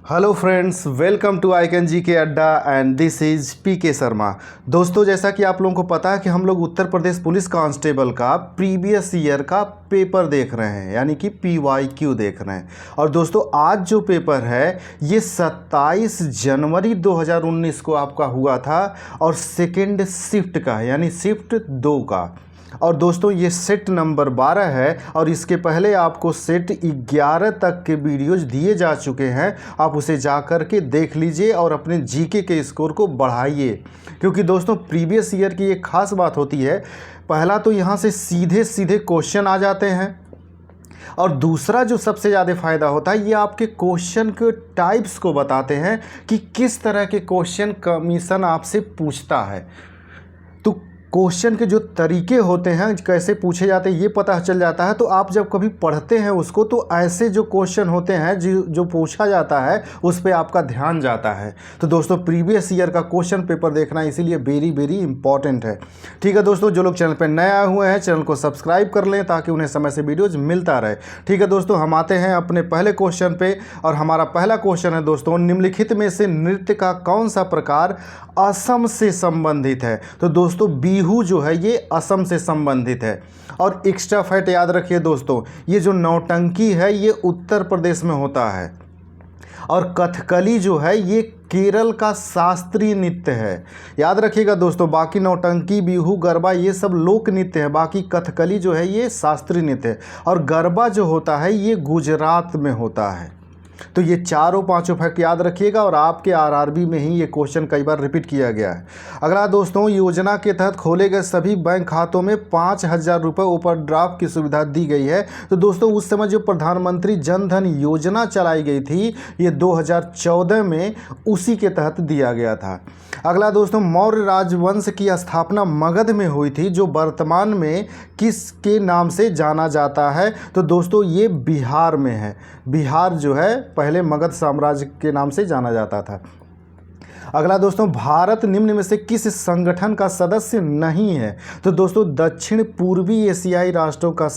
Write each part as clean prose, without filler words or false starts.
Hello friends, welcome to icon G K अड्डा and this is PK Sharma. दोस्तों, जैसा कि आप लोगों को पता है कि हम लोग उत्तर प्रदेश पुलिस कांस्टेबल का प्रीवियस ईयर का पेपर देख रहे हैं, यानी कि PYQ देख रहे हैं। और दोस्तों, आज जो पेपर है ये 27 जनवरी 2019 को आपका हुआ था और सेकेंड शिफ्ट का है, यानी शिफ्ट 2 का। और दोस्तों, ये सेट नंबर 12 है और इसके पहले आपको सेट 11 तक के वीडियोज दिए जा चुके हैं। आप उसे जा कर के देख लीजिए और अपने जीके के स्कोर को बढ़ाइए, क्योंकि दोस्तों प्रीवियस ईयर की एक खास बात होती है। पहला तो यहाँ से सीधे सीधे क्वेश्चन आ जाते हैं, और दूसरा जो सबसे ज़्यादा फ़ायदा होता है, ये आपके क्वेश्चन के टाइप्स को बताते हैं कि किस तरह के क्वेश्चन कमीशन आपसे पूछता है। तो क्वेश्चन के जो तरीके होते हैं, कैसे पूछे जाते हैं, ये पता चल जाता है। तो आप जब कभी पढ़ते हैं उसको, तो ऐसे जो क्वेश्चन होते हैं जो पूछा जाता है उस पर आपका ध्यान जाता है। तो दोस्तों, प्रीवियस ईयर का क्वेश्चन पेपर देखना इसीलिए वेरी वेरी इंपॉर्टेंट है। ठीक है दोस्तों, जो लोग चैनल पर नए आए हुए हैं चैनल को सब्सक्राइब कर लें ताकि उन्हें समय से वीडियोज मिलता रहे। ठीक है दोस्तों, हम आते हैं अपने पहले क्वेश्चन पे। और हमारा पहला क्वेश्चन है दोस्तों, निम्नलिखित में से नृत्य का कौन सा प्रकार असम से संबंधित है? तो दोस्तों, बिहू जो है ये असम से संबंधित है। और एक्स्ट्रा फैक्ट याद रखिए दोस्तों, ये जो नौटंकी है ये उत्तर प्रदेश में होता है, और कथकली जो है ये केरल का शास्त्रीय नृत्य है। याद रखिएगा दोस्तों, बाकी नौटंकी, बिहू, गरबा ये सब लोक नृत्य है, बाकी कथकली जो है ये शास्त्रीय नृत्य है। और गरबा जो होता है ये गुजरात में होता है। तो ये चारों पांचों फैक्ट याद रखिएगा, और आपके आरआरबी में ही ये क्वेश्चन कई बार रिपीट किया गया है। अगला दोस्तों, योजना के तहत खोले गए सभी बैंक खातों में 5,000 रुपये ओवरड्राफ्ट की सुविधा दी गई है। तो दोस्तों, उस समय जो प्रधानमंत्री जन धन योजना चलाई गई थी ये 2014 में उसी के तहत दिया गया था। अगला दोस्तों, मौर्य राजवंश की स्थापना मगध में हुई थी, जो वर्तमान में किसके नाम से जाना जाता है? तो दोस्तों, ये बिहार में है। बिहार जो है पहले मगध साम्राज्य के नाम से जाना जाता था। अगला दोस्तों, भारत निम्न में से किस संगठन का सदस्य नहीं है? तो दोस्तों, दक्षिण पूर्वी एशियाई राष्ट्रों का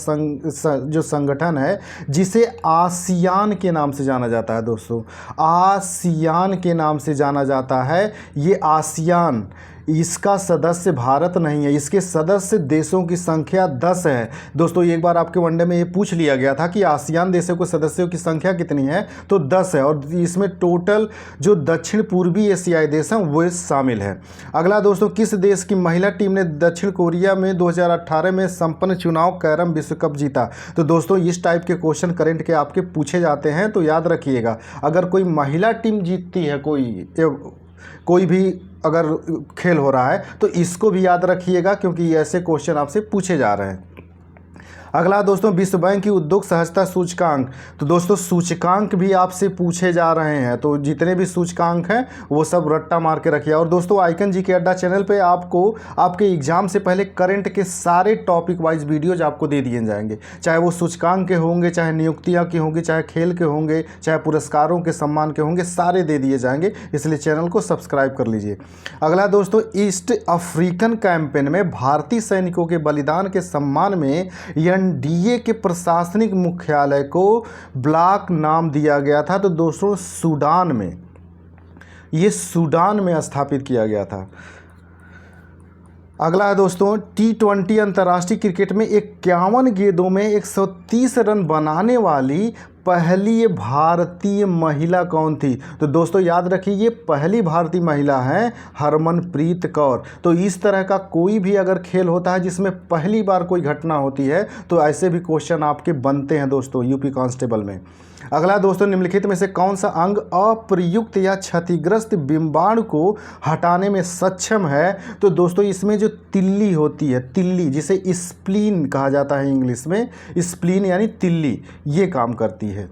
जो संगठन है जिसे आसियान के नाम से जाना जाता है। दोस्तों, आसियान के नाम से जाना जाता है। ये आसियान, इसका सदस्य भारत नहीं है। इसके सदस्य देशों की संख्या 10 है। दोस्तों, एक बार आपके वनडे में ये पूछ लिया गया था कि आसियान देशों के सदस्यों की संख्या कितनी है, तो 10 है। और इसमें टोटल जो दक्षिण पूर्वी एशियाई देश हैं वो शामिल है। अगला दोस्तों, किस देश की महिला टीम ने दक्षिण कोरिया में 2018 में संपन्न चुनाव कैरम विश्व कप जीता? तो दोस्तों, इस टाइप के क्वेश्चन करंट के आपके पूछे जाते हैं, तो याद रखिएगा। अगर कोई महिला टीम जीतती है, कोई भी अगर खेल हो रहा है, तो इसको भी याद रखिएगा, क्योंकि ऐसे क्वेश्चन आपसे पूछे जा रहे हैं। अगला दोस्तों, विश्व बैंक की उद्योग सहजता सूचकांक। तो दोस्तों, सूचकांक भी आपसे पूछे जा रहे हैं, तो जितने भी सूचकांक हैं वो सब रट्टा मार के रखिए। और दोस्तों, आइकन जी के अड्डा चैनल पे आपको आपके एग्जाम से पहले करंट के सारे टॉपिक वाइज वीडियोज आपको दे दिए जाएंगे, चाहे वो सूचकांक के होंगे, चाहे नियुक्तियाँ की होंगी, चाहे खेल के होंगे, चाहे पुरस्कारों के सम्मान के होंगे, सारे दे दिए जाएंगे। इसलिए चैनल को सब्सक्राइब कर लीजिए। अगला दोस्तों, ईस्ट अफ्रीकन कैंपेन में भारतीय सैनिकों के बलिदान के सम्मान में NDA के प्रशासनिक मुख्यालय को ब्लॉक नाम दिया गया था। तो दोस्तों, सूडान में, ये सूडान में स्थापित किया गया था। अगला है दोस्तों, T20 अंतर्राष्ट्रीय क्रिकेट में 51 गेंदों में 130 रन बनाने वाली पहली भारतीय महिला कौन थी? तो दोस्तों, याद रखिए, ये पहली भारतीय महिला हैं हरमनप्रीत कौर। तो इस तरह का कोई भी अगर खेल होता है जिसमें पहली बार कोई घटना होती है, तो ऐसे भी क्वेश्चन आपके बनते हैं दोस्तों यूपी कांस्टेबल में। अगला दोस्तों, निम्नलिखित में से कौन सा अंग अप्रयुक्त या क्षतिग्रस्त बिंबाणु को हटाने में सक्षम है? तो दोस्तों, इसमें जो तिल्ली होती है, तिल्ली जिसे स्प्लीन कहा जाता है इंग्लिश में, स्प्लीन यानी तिल्ली, ये काम करती है।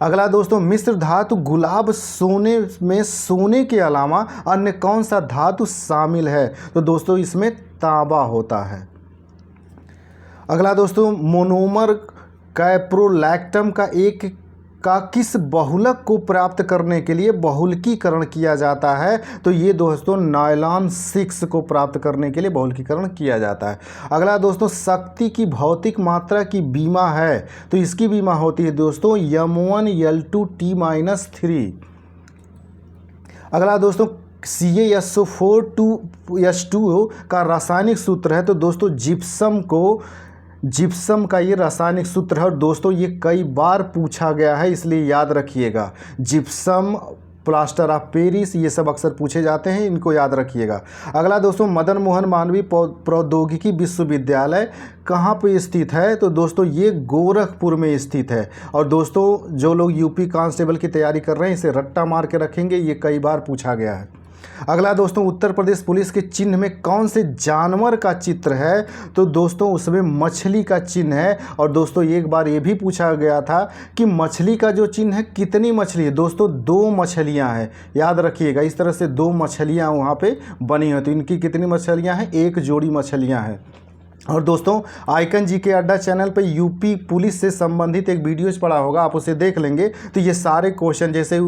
अगला दोस्तों, मिश्र धातु गुलाब सोने में सोने के अलावा अन्य कौन सा धातु शामिल है? तो दोस्तों, इसमें तांबा होता है। अगला दोस्तों, मोनोमर कैप्रोलैक्टम का एक का किस बहुलक को प्राप्त करने के लिए बहुलकीकरण किया जाता है? तो ये दोस्तों नायलॉन 6 को प्राप्त करने के लिए बहुलकीकरण किया जाता है। अगला दोस्तों, शक्ति की भौतिक मात्रा की बीमा है, तो इसकी बीमा होती है दोस्तों m1l2t-3। अगला दोस्तों, CaSO4 का रासायनिक सूत्र है, तो दोस्तों जिप्सम का ये रासायनिक सूत्र है। और दोस्तों ये कई बार पूछा गया है, इसलिए याद रखिएगा। जिप्सम, प्लास्टर ऑफ पेरिस, ये सब अक्सर पूछे जाते हैं, इनको याद रखिएगा। अगला दोस्तों, मदन मोहन मालवीय प्रौद्योगिकी विश्वविद्यालय कहाँ पे स्थित है? तो दोस्तों ये गोरखपुर में स्थित है। और दोस्तों जो लोग यूपी कांस्टेबल की तैयारी कर रहे हैं, इसे रट्टा मार के रखेंगे, ये कई बार पूछा गया है। अगला दोस्तों, उत्तर प्रदेश पुलिस के चिन्ह में कौन से जानवर का चित्र है? तो दोस्तों उसमें मछली का चिन्ह है। और दोस्तों एक बार ये भी पूछा गया था कि मछली का जो चिन्ह है, कितनी मछली है? दोस्तों 2 मछलियां हैं, याद रखिएगा। इस तरह से 2 मछलियां वहाँ पे बनी हैं, तो इनकी कितनी मछलियां हैं? 1 जोड़ी मछलियां हैं। और दोस्तों आइकन जीके अड्डा चैनल पे यूपी पुलिस से संबंधित एक वीडियोज पड़ा होगा, आप उसे देख लेंगे तो ये सारे क्वेश्चन, जैसे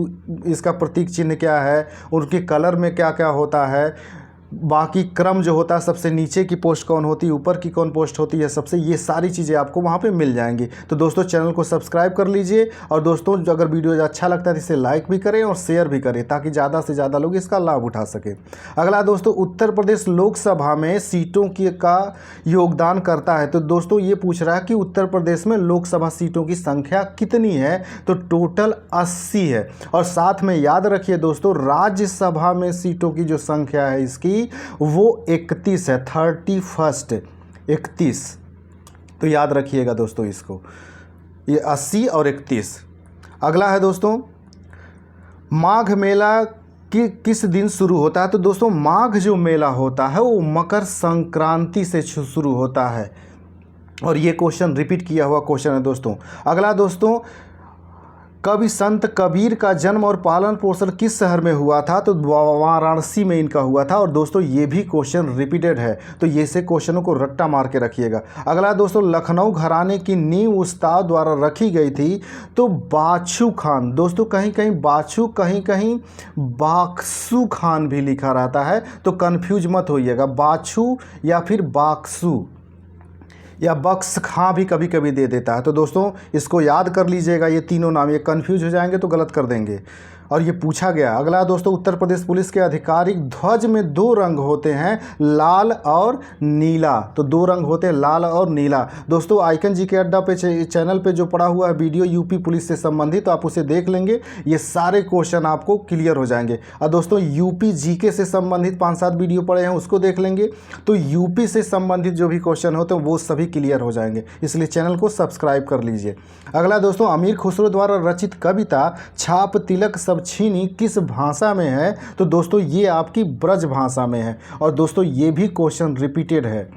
इसका प्रतीक चिन्ह क्या है, उनके कलर में क्या क्या होता है, बाकी क्रम जो होता है, सबसे नीचे की पोस्ट कौन होती है, ऊपर की कौन पोस्ट होती है, सबसे ये सारी चीज़ें आपको वहाँ पे मिल जाएंगी। तो दोस्तों चैनल को सब्सक्राइब कर लीजिए। और दोस्तों जो अगर वीडियो अच्छा लगता है तो इसे लाइक भी करें और शेयर भी करें, ताकि ज़्यादा से ज़्यादा लोग इसका लाभ उठा सकें। अगला दोस्तों, उत्तर प्रदेश लोकसभा में सीटों का योगदान करता है। तो दोस्तों ये पूछ रहा है कि उत्तर प्रदेश में लोकसभा सीटों की संख्या कितनी है? तो टोटल 80 है। और साथ में याद रखिए दोस्तों, राज्यसभा में सीटों की जो संख्या है इसकी, वो 31 है, 31। तो याद रखिएगा दोस्तों इसको, ये 80 और 31। अगला है दोस्तों, माघ मेला किस दिन शुरू होता है? तो दोस्तों माघ जो मेला होता है वो मकर संक्रांति से शुरू होता है। और ये क्वेश्चन रिपीट किया हुआ क्वेश्चन है दोस्तों। अगला दोस्तों, कवि संत कबीर का जन्म और पालन पोषण किस शहर में हुआ था? तो वाराणसी में इनका हुआ था। और दोस्तों ये भी क्वेश्चन रिपीटेड है, तो ये से क्वेश्चनों को रट्टा मार के रखिएगा। अगला दोस्तों, लखनऊ घराने की नींव उस्ताद द्वारा रखी गई थी, तो बाछू खान। दोस्तों कहीं कहीं बाछू, कहीं कहीं बाक्सू खान भी लिखा रहता है, तो कन्फ्यूज मत होइएगा, बाछू या फिर बाक्सू या बक्स खां भी कभी कभी दे देता है। तो दोस्तों इसको याद कर लीजिएगा, ये तीनों नाम, ये कन्फ्यूज हो जाएंगे तो गलत कर देंगे। और ये पूछा गया। अगला दोस्तों, उत्तर प्रदेश पुलिस के आधिकारिक ध्वज में 2 रंग होते हैं, लाल और नीला। तो 2 रंग होते हैं, लाल और नीला। दोस्तों आइकन जीके अड्डा पे चैनल पे जो पड़ा हुआ है वीडियो यूपी पुलिस से संबंधित, तो आप उसे देख लेंगे, ये सारे क्वेश्चन आपको क्लियर हो जाएंगे। और दोस्तों यूपी जीके से संबंधित 5-7 वीडियो पड़े हैं, उसको देख लेंगे, तो यूपी से संबंधित जो भी क्वेश्चन होते हैं वो सभी क्लियर हो जाएंगे, इसलिए चैनल को सब्सक्राइब कर लीजिए। अगला दोस्तों, अमीर खुसरो द्वारा रचित कविता छाप तिलक सब छीनी किस भाषा में है? तो दोस्तों ये आपकी ब्रज भाषा में है। और दोस्तों ये भी क्वेश्चन रिपीटेड है,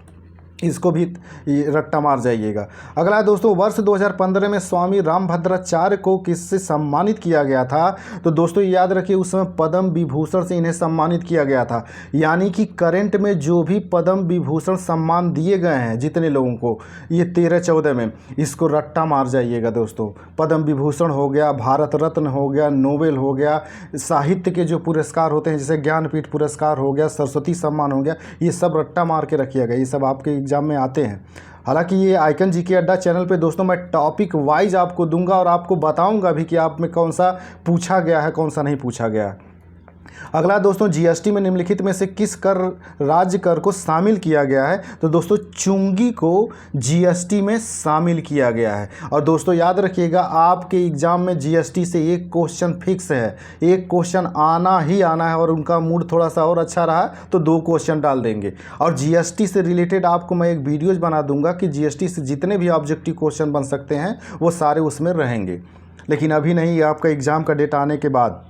इसको भी रट्टा मार जाइएगा। अगला दोस्तों, वर्ष 2015 में स्वामी रामभद्राचार्य को किससे सम्मानित किया गया था? तो दोस्तों याद रखिए उस समय पद्म विभूषण से इन्हें सम्मानित किया गया था। यानी कि करंट में जो भी पद्म विभूषण सम्मान दिए गए हैं जितने लोगों को, ये 13-14 में, इसको रट्टा मार जाइएगा दोस्तों। पद्म विभूषण हो गया, भारत रत्न हो गया, नोबेल हो गया, साहित्य के जो पुरस्कार होते हैं जैसे ज्ञानपीठ पुरस्कार हो गया, सरस्वती सम्मान हो गया, ये सब रट्टा मार के रखिएगा, ये सब आपके एग्जाम में आते हैं। हालांकि ये आइकन जीके अड्डा चैनल पे दोस्तों मैं टॉपिक वाइज आपको दूंगा और आपको बताऊंगा भी कि आप में कौन सा पूछा गया है, कौन सा नहीं पूछा गया है। अगला दोस्तों, जीएसटी में निम्नलिखित में से किस कर राज्य कर को शामिल किया गया है? तो दोस्तों चुंगी को जीएसटी में शामिल किया गया है। और दोस्तों याद रखिएगा आपके एग्जाम में जीएसटी से एक क्वेश्चन फिक्स है, एक क्वेश्चन आना ही आना है, और उनका मूड थोड़ा सा और अच्छा रहा तो 2 क्वेश्चन डाल देंगे। और जीएसटी से रिलेटेड आपको मैं एक वीडियोज बना दूंगा कि जीएसटी से जितने भी ऑब्जेक्टिव क्वेश्चन बन सकते हैं वो सारे उसमें रहेंगे, लेकिन अभी नहीं, ये आपका एग्जाम का डेट आने के बाद।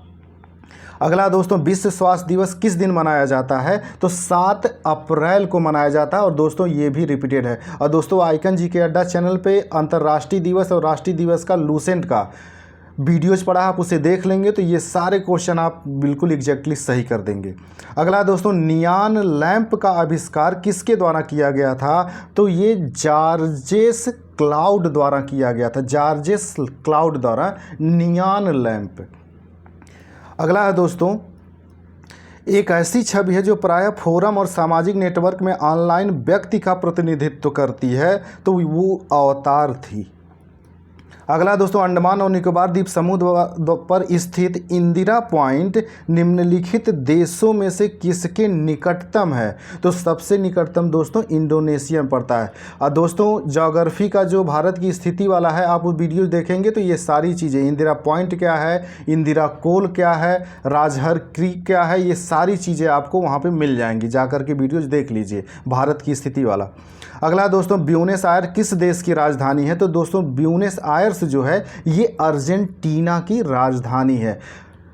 अगला दोस्तों, विश्व स्वास्थ्य दिवस किस दिन मनाया जाता है? तो 7 अप्रैल को मनाया जाता है। और दोस्तों ये भी रिपीटेड है। और दोस्तों आइकन जीके अड्डा चैनल पे अंतर्राष्ट्रीय दिवस और राष्ट्रीय दिवस का लूसेंट का वीडियोज पड़ा, आप उसे देख लेंगे तो ये सारे क्वेश्चन आप बिल्कुल एग्जैक्टली सही कर देंगे। अगला दोस्तों, नियान लैंप का आविष्कार किसके द्वारा किया गया था? तो ये जॉर्जेस क्लाउड द्वारा किया गया था, जॉर्जेस क्लाउड द्वारा, नियॉन लैंप। अगला है दोस्तों, एक ऐसी छवि है जो प्रायः फोरम और सामाजिक नेटवर्क में ऑनलाइन व्यक्ति का प्रतिनिधित्व करती है, तो वो अवतार थी। अगला दोस्तों, अंडमान और निकोबार द्वीप समूह पर स्थित इंदिरा पॉइंट निम्नलिखित देशों में से किसके निकटतम है? तो सबसे निकटतम दोस्तों इंडोनेशिया में पड़ता है। और दोस्तों ज्योग्राफी का जो भारत की स्थिति वाला है, आप वो वीडियो देखेंगे तो ये सारी चीज़ें, इंदिरा पॉइंट क्या है, इंदिरा कोल क्या है, राजहर क्रीक क्या है, ये सारी चीज़ें आपको वहाँ पर मिल जाएंगी, जा कर के वीडियोज़ देख लीजिए भारत की स्थिति वाला। अगला दोस्तों, ब्यूनस आयर्स किस देश की राजधानी है? तो दोस्तों ब्यूनस आयर्स जो है ये अर्जेंटीना की राजधानी है।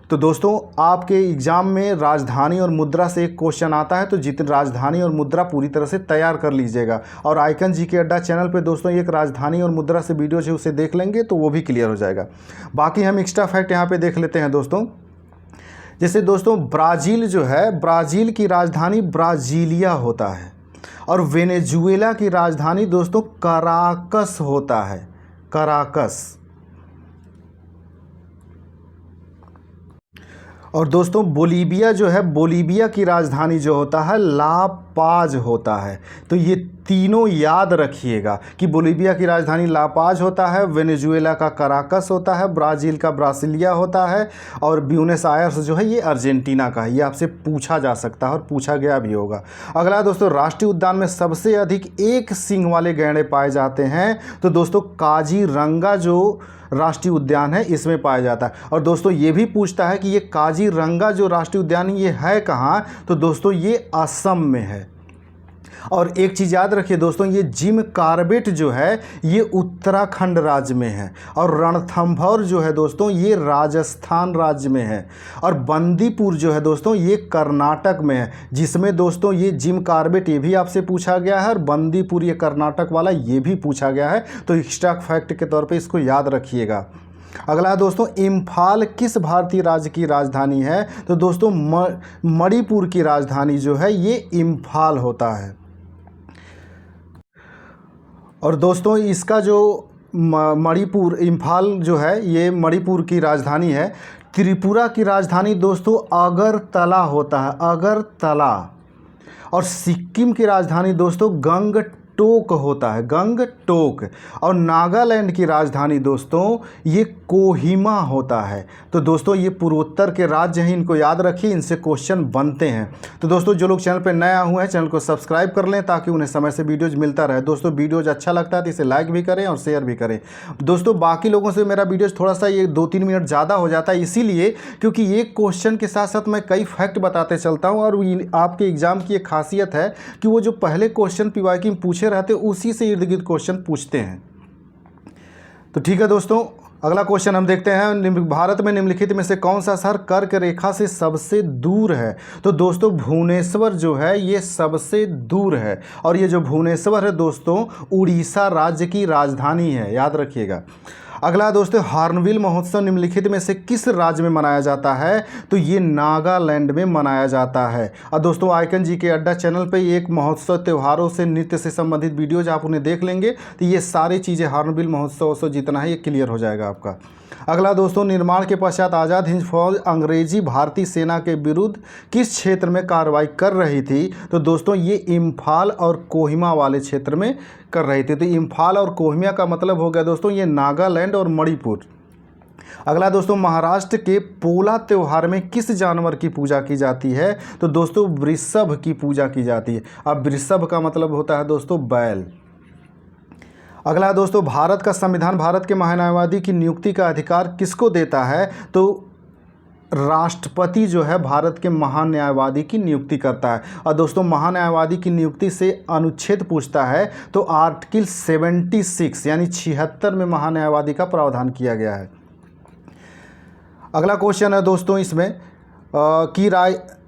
तो दोस्तों आपके एग्जाम में राजधानी और मुद्रा से एक क्वेश्चन आता है, तो जितनी राजधानी और मुद्रा पूरी तरह से तैयार कर लीजिएगा। और आइकन जीके अड्डा चैनल पे दोस्तों एक राजधानी और मुद्रा से वीडियो है, उसे देख लेंगे तो वो भी क्लियर हो जाएगा। बाकी हम एक्स्ट्रा फैक्ट यहाँ पे देख लेते हैं दोस्तों। जैसे दोस्तों ब्राज़ील जो है, ब्राज़ील की राजधानी ब्राज़ीलिया होता है, और वेनेजुएला की राजधानी दोस्तों कराकस होता है, कराकस। और दोस्तों बोलीविया जो है, बोलीविया की राजधानी जो होता है ला पाज होता है। तो ये तीनों याद रखिएगा कि बोलीविया की राजधानी ला पाज होता है, वेनेजुएला का कराकस होता है, ब्राज़ील का ब्रासिलिया होता है, और ब्यूनस आयर्स जो है ये अर्जेंटीना का है। ये आपसे पूछा जा सकता है और पूछा गया भी होगा। अगला दोस्तों, राष्ट्रीय उद्यान में सबसे अधिक एक सींग वाले गैंडे पाए जाते हैं? तो दोस्तों काजीरंगा जो राष्ट्रीय उद्यान है इसमें पाया जाता है। और दोस्तों ये भी पूछता है कि ये काजीरंगा जो राष्ट्रीय उद्यान ये है कहाँ? तो दोस्तों ये असम में है। और एक चीज़ याद रखिए दोस्तों, ये जिम कॉर्बेट जो है ये उत्तराखंड राज्य में है, और रणथंभौर जो है दोस्तों ये राजस्थान राज्य में है, और बंदीपुर जो है दोस्तों ये कर्नाटक में है, जिसमें दोस्तों ये जिम कॉर्बेट ये भी आपसे पूछा गया है, और बंदीपुर ये कर्नाटक वाला ये भी पूछा गया है। तो एक्स्ट्रा फैक्ट के तौर पर इसको याद रखिएगा। अगला दोस्तों, इम्फाल किस भारतीय राज्य की राजधानी है? तो दोस्तों मणिपुर की राजधानी जो है ये इम्फाल होता है। और दोस्तों इसका जो मणिपुर, इम्फाल जो है ये मणिपुर की राजधानी है। त्रिपुरा की राजधानी दोस्तों अगरतला होता है, अगरतला। और सिक्किम की राजधानी दोस्तों गंगटोक होता है, गंगटोक। और नागालैंड की राजधानी दोस्तों ये कोहिमा होता है। तो दोस्तों ये पूर्वोत्तर के राज्य हैं, इनको याद रखिए, इनसे क्वेश्चन बनते हैं। तो दोस्तों जो लोग चैनल पर नया हुए हैं चैनल को सब्सक्राइब कर लें ताकि उन्हें समय से वीडियोज मिलता रहे। दोस्तों वीडियोज अच्छा लगता है तो इसे लाइक भी करें और शेयर भी करें। दोस्तों बाकी लोगों से मेरा वीडियोज थोड़ा सा ये 2-3 मिनट ज़्यादा हो जाता है, इसीलिए क्योंकि एक क्वेश्चन के साथ साथ मैं कई फैक्ट बताते चलता हूँ। और आपके एग्जाम की एक खासियत है कि वो जो पहले क्वेश्चन पीवाईक्यू में पूछे रहते उसी से इर्द गिर्द क्वेश्चन पूछते हैं। तो ठीक है दोस्तों, अगला क्वेश्चन हम देखते हैं। भारत में निम्नलिखित में से कौन सा शहर कर्क रेखा से सबसे दूर है? तो दोस्तों भुवनेश्वर जो है ये सबसे दूर है, और ये जो भुवनेश्वर है दोस्तों उड़ीसा राज्य की राजधानी है, याद रखिएगा। अगला दोस्तों, हॉर्नबिल महोत्सव निम्नलिखित में से किस राज्य में मनाया जाता है? तो ये नागालैंड में मनाया जाता है। और दोस्तों आइकन जीके अड्डा चैनल पे एक महोत्सव, त्योहारों से, नृत्य से संबंधित वीडियोज आप उन्हें देख लेंगे तो ये सारी चीज़ें हॉर्नबिल महोत्सव जितना है ये क्लियर हो जाएगा आपका। अगला दोस्तों, निर्माण के पश्चात आज़ाद हिंद फौज अंग्रेजी भारतीय सेना के विरुद्ध किस क्षेत्र में कार्रवाई कर रही थी? तो दोस्तों ये इम्फाल और कोहिमा वाले क्षेत्र में कर रही थी। तो इम्फाल और कोहिमा का मतलब हो गया दोस्तों ये नागालैंड और मणिपुर। अगला दोस्तों, महाराष्ट्र के पोला त्यौहार में किस जानवर की पूजा की जाती है? तो दोस्तों वृषभ की पूजा की जाती है। अब वृषभ का मतलब होता है दोस्तों बैल। अगला दोस्तों, भारत का संविधान भारत के महान्यायवादी की नियुक्ति का अधिकार किसको देता है? तो राष्ट्रपति जो है भारत के महान्यायवादी की नियुक्ति करता है। और दोस्तों महान्यायवादी की नियुक्ति से अनुच्छेद पूछता है तो आर्टिकल 76 यानी 76 में महान्यायवादी का प्रावधान किया गया है। अगला क्वेश्चन है दोस्तों इसमें कि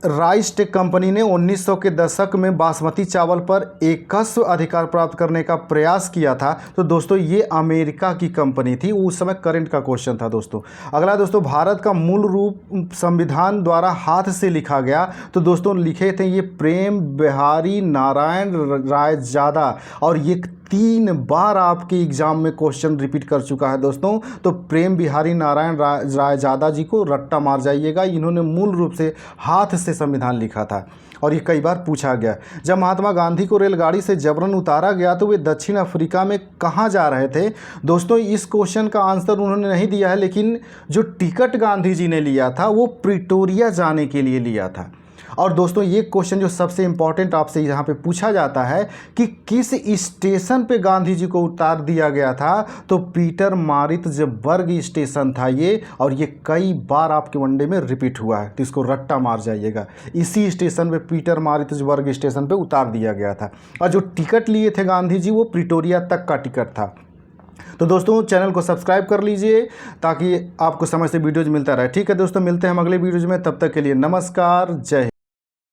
राइस टेक कंपनी ने 1900 के दशक में बासमती चावल पर एकस्व अधिकार प्राप्त करने का प्रयास किया था। तो दोस्तों ये अमेरिका की कंपनी थी, उस समय करंट का क्वेश्चन था दोस्तों। अगला दोस्तों, भारत का मूल रूप संविधान द्वारा हाथ से लिखा गया। तो दोस्तों लिखे थे ये प्रेम बिहारी नारायण रायजादा, और ये 3 बार आपके एग्जाम में क्वेश्चन रिपीट कर चुका है दोस्तों। तो प्रेम बिहारी नारायण रायजादा जी को रट्टा मार जाइएगा। इन्होंने मूल रूप से हाथ से संविधान लिखा था और ये कई बार पूछा गया। जब महात्मा गांधी को रेलगाड़ी से जबरन उतारा गया तो वे दक्षिण अफ्रीका में कहाँ जा रहे थे? दोस्तों इस क्वेश्चन का आंसर उन्होंने नहीं दिया है, लेकिन जो टिकट गांधी जी ने लिया था वो प्रिटोरिया जाने के लिए लिया था। और दोस्तों ये क्वेश्चन जो सबसे इम्पॉर्टेंट आपसे यहाँ पे पूछा जाता है कि किस स्टेशन पे गांधी जी को उतार दिया गया था, तो पीटर मारिट्ज़बर्ग स्टेशन था ये, और ये कई बार आपके वनडे में रिपीट हुआ है, तो इसको रट्टा मार जाइएगा। इसी स्टेशन पे पीटर मारिट्ज़बर्ग स्टेशन पे उतार दिया गया था। और जो टिकट लिए थे गांधी जी वो प्रिटोरिया तक का टिकट था। तो दोस्तों चैनल को सब्सक्राइब कर लीजिए ताकि आपको समय से वीडियोज मिलता रहे। ठीक है दोस्तों, मिलते हैं हम अगले वीडियोज में, तब तक के लिए नमस्कार, जय हिंद।